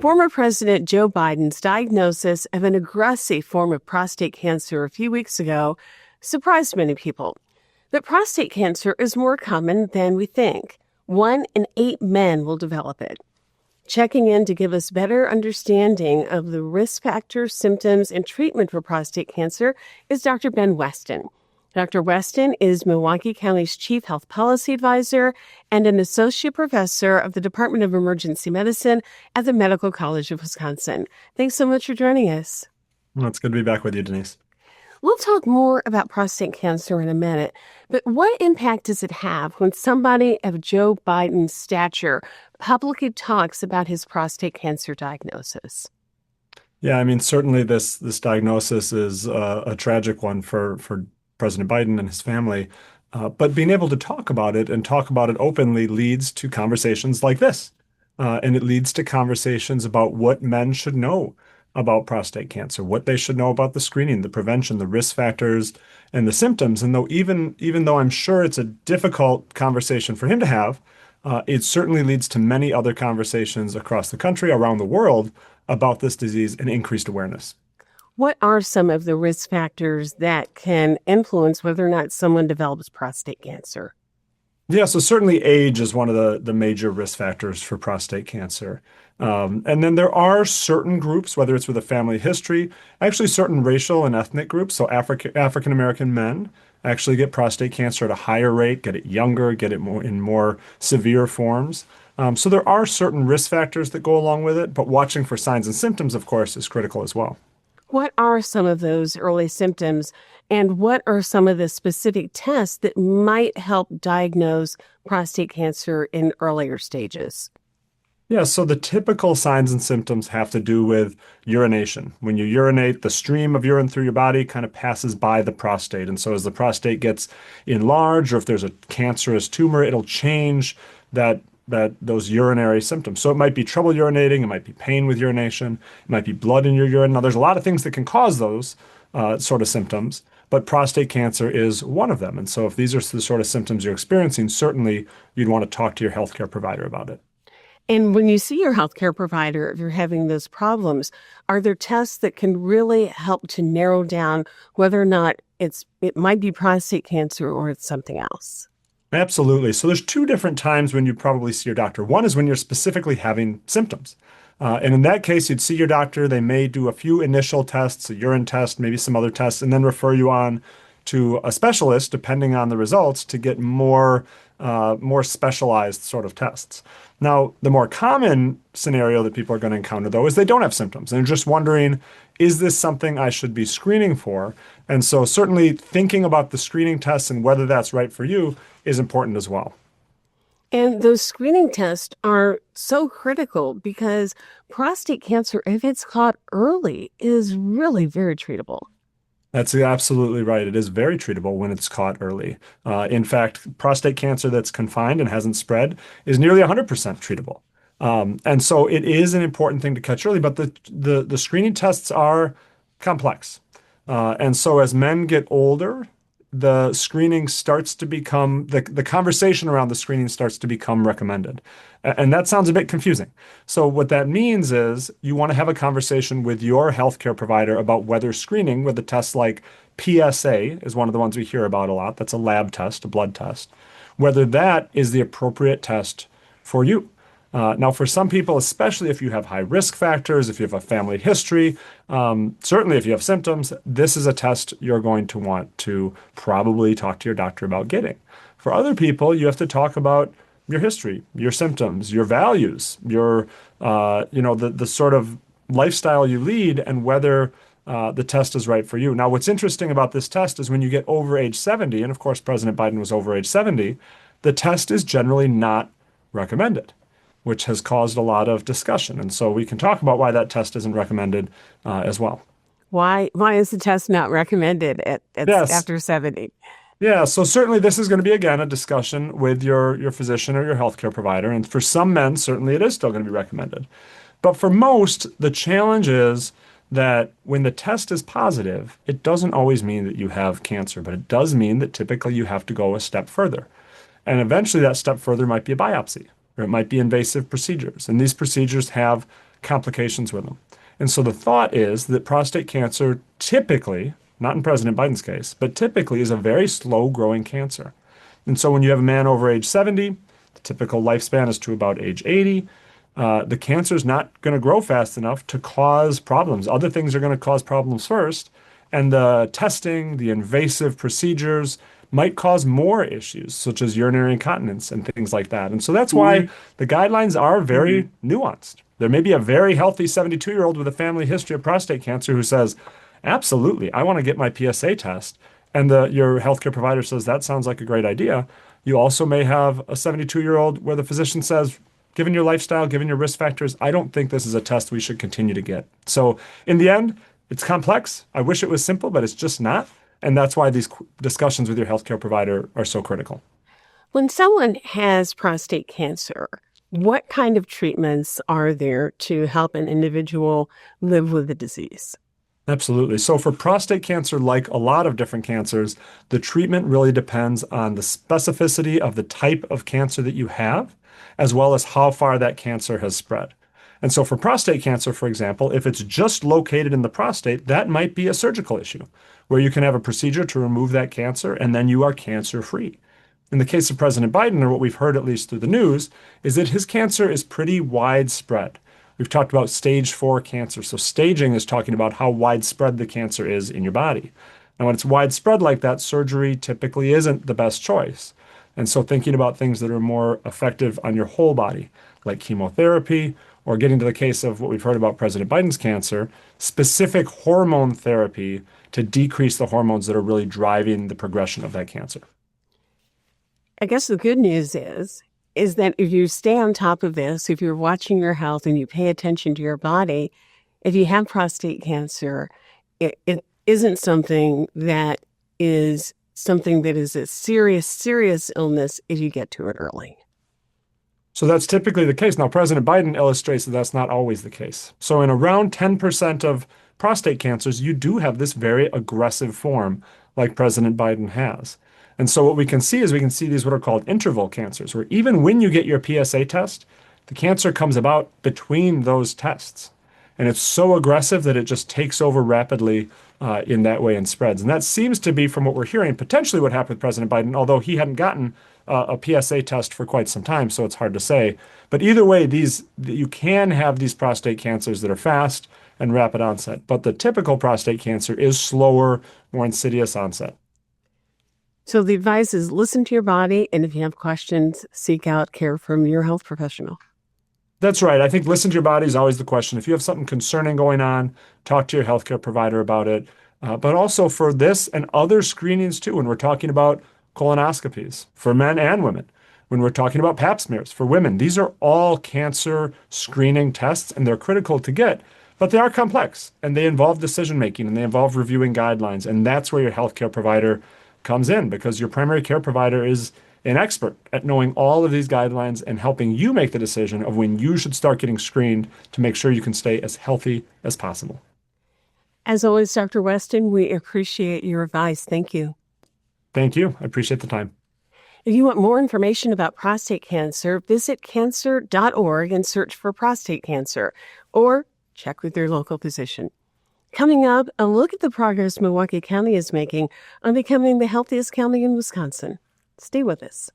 Former President Joe Biden's diagnosis of an aggressive form of prostate cancer a few weeks ago surprised many people. But prostate cancer is more common than we think. 1 in 8 men will develop it. Checking in to give us better understanding of the risk factors, symptoms, and treatment for prostate cancer is Dr. Ben Weston. Dr. Weston is Milwaukee County's Chief Health Policy Advisor and an Associate Professor of the Department of Emergency Medicine at the Medical College of Wisconsin. Thanks so much for joining us. Well, it's good to be back with you, Denise. We'll talk more about prostate cancer in a minute, but what impact does it have when somebody of Joe Biden's stature publicly talks about his prostate cancer diagnosis? Yeah, I mean, certainly this diagnosis is a tragic one for President Biden and his family. But being able to talk about it and talk about it openly leads to conversations like this. And it leads to conversations about what men should know about prostate cancer, what they should know about the screening, the prevention, the risk factors, and the symptoms. And even though I'm sure it's a difficult conversation for him to have, it certainly leads to many other conversations across the country, around the world, about this disease and increased awareness. What are some of the risk factors that can influence whether or not someone develops prostate cancer? Yeah, so certainly age is one of the major risk factors for prostate cancer. And then there are certain groups, whether it's with a family history, actually certain racial and ethnic groups, so African American men actually get prostate cancer at a higher rate, get it younger, get it in more severe forms. So there are certain risk factors that go along with it, but watching for signs and symptoms, of course, is critical as well. What are some of those early symptoms, and what are some of the specific tests that might help diagnose prostate cancer in earlier stages? Yeah, so the typical signs and symptoms have to do with urination. When you urinate, the stream of urine through your body kind of passes by the prostate. And so as the prostate gets enlarged, or if there's a cancerous tumor, it'll change those urinary symptoms. So it might be trouble urinating, it might be pain with urination, it might be blood in your urine. Now, there's a lot of things that can cause those sort of symptoms, but prostate cancer is one of them. And so if these are the sort of symptoms you're experiencing, certainly you'd want to talk to your healthcare provider about it. And when you see your healthcare provider, if you're having those problems, are there tests that can really help to narrow down whether or not it might be prostate cancer or it's something else? Absolutely. So there's 2 different times when you probably see your doctor. One is when you're specifically having symptoms. And in that case, you'd see your doctor. They may do a few initial tests, a urine test, maybe some other tests, and then refer you on to a specialist, depending on the results, to get more specialized sort of tests. Now, the more common scenario that people are going to encounter, though, is they don't have symptoms. And they're just wondering, is this something I should be screening for? And so certainly thinking about the screening tests and whether that's right for you is important as well. And those screening tests are so critical because prostate cancer, if it's caught early, is really very treatable. That's absolutely right. It is very treatable when it's caught early. In fact, prostate cancer that's confined and hasn't spread is nearly 100% treatable. And so it is an important thing to catch early, but the screening tests are complex. And so as men get older, the screening starts to become, the conversation around the screening starts to become recommended. And that sounds a bit confusing. So what that means is you want to have a conversation with your healthcare provider about whether screening with a test like PSA is one of the ones we hear about a lot. That's a lab test, a blood test, whether that is the appropriate test for you. Now, for some people, especially if you have high risk factors, if you have a family history, certainly if you have symptoms, this is a test you're going to want to probably talk to your doctor about getting. For other people, you have to talk about your history, your symptoms, your values, your, the sort of lifestyle you lead and whether the test is right for you. Now, what's interesting about this test is when you get over age 70, and of course, President Biden was over age 70, the test is generally not recommended, which has caused a lot of discussion. And so we can talk about why that test isn't recommended as well. Why is the test not recommended Yes. after 70? Yeah, so certainly this is going to be, again, a discussion with your physician or your healthcare provider. And for some men, certainly it is still going to be recommended. But for most, the challenge is that when the test is positive, it doesn't always mean that you have cancer, but it does mean that typically you have to go a step further. And eventually that step further might be a biopsy, or it might be invasive procedures. And these procedures have complications with them. And so the thought is that prostate cancer typically, not in President Biden's case, but typically is a very slow growing cancer. And so when you have a man over age 70, the typical lifespan is to about age 80. The cancer is not going to grow fast enough to cause problems. Other things are going to cause problems first. And the testing, the invasive procedures might cause more issues, such as urinary incontinence and things like that. And so that's why the guidelines are very nuanced. There may be a very healthy 72-year-old with a family history of prostate cancer who says, absolutely, I want to get my PSA test. And your healthcare provider says, that sounds like a great idea. You also may have a 72-year-old where the physician says, given your lifestyle, given your risk factors, I don't think this is a test we should continue to get. So in the end, it's complex. I wish it was simple, but it's just not. And that's why these discussions with your healthcare provider are so critical. When someone has prostate cancer, what kind of treatments are there to help an individual live with the disease? Absolutely. So for prostate cancer, like a lot of different cancers, the treatment really depends on the specificity of the type of cancer that you have, as well as how far that cancer has spread. And so for prostate cancer, for example, if it's just located in the prostate, that might be a surgical issue where you can have a procedure to remove that cancer and then you are cancer-free. In the case of President Biden, or what we've heard at least through the news, is that his cancer is pretty widespread. We've talked about stage 4 cancer. So staging is talking about how widespread the cancer is in your body. And when it's widespread like that, surgery typically isn't the best choice. And so thinking about things that are more effective on your whole body, like chemotherapy, or getting to the case of what we've heard about President Biden's cancer, specific hormone therapy to decrease the hormones that are really driving the progression of that cancer. I guess the good news is that if you stay on top of this, if you're watching your health and you pay attention to your body, if you have prostate cancer, it isn't something that is a serious illness if you get to it early. So that's typically the case. Now, President Biden illustrates that that's not always the case. So in around 10% of prostate cancers, you do have this very aggressive form like President Biden has. And so what we can see is these what are called interval cancers, where even when you get your PSA test, the cancer comes about between those tests. And it's so aggressive that it just takes over rapidly in that way and spreads. And that seems to be, from what we're hearing, potentially what happened with President Biden, although he hadn't gotten a PSA test for quite some time, so it's hard to say. But either way, you can have these prostate cancers that are fast and rapid onset. But the typical prostate cancer is slower, more insidious onset. So the advice is listen to your body, and if you have questions, seek out care from your health professional. That's right. I think listen to your body is always the question. If you have something concerning going on, talk to your healthcare provider about it. But also for this and other screenings too, when we're talking about colonoscopies for men and women, when we're talking about pap smears for women, these are all cancer screening tests and they're critical to get, but they are complex and they involve decision making and they involve reviewing guidelines. And that's where your healthcare provider comes in, because your primary care provider is an expert at knowing all of these guidelines and helping you make the decision of when you should start getting screened to make sure you can stay as healthy as possible. As always, Dr. Weston, we appreciate your advice. Thank you. Thank you. I appreciate the time. If you want more information about prostate cancer, visit cancer.org and search for prostate cancer, or check with your local physician. Coming up, a look at the progress Milwaukee County is making on becoming the healthiest county in Wisconsin. Stay with us.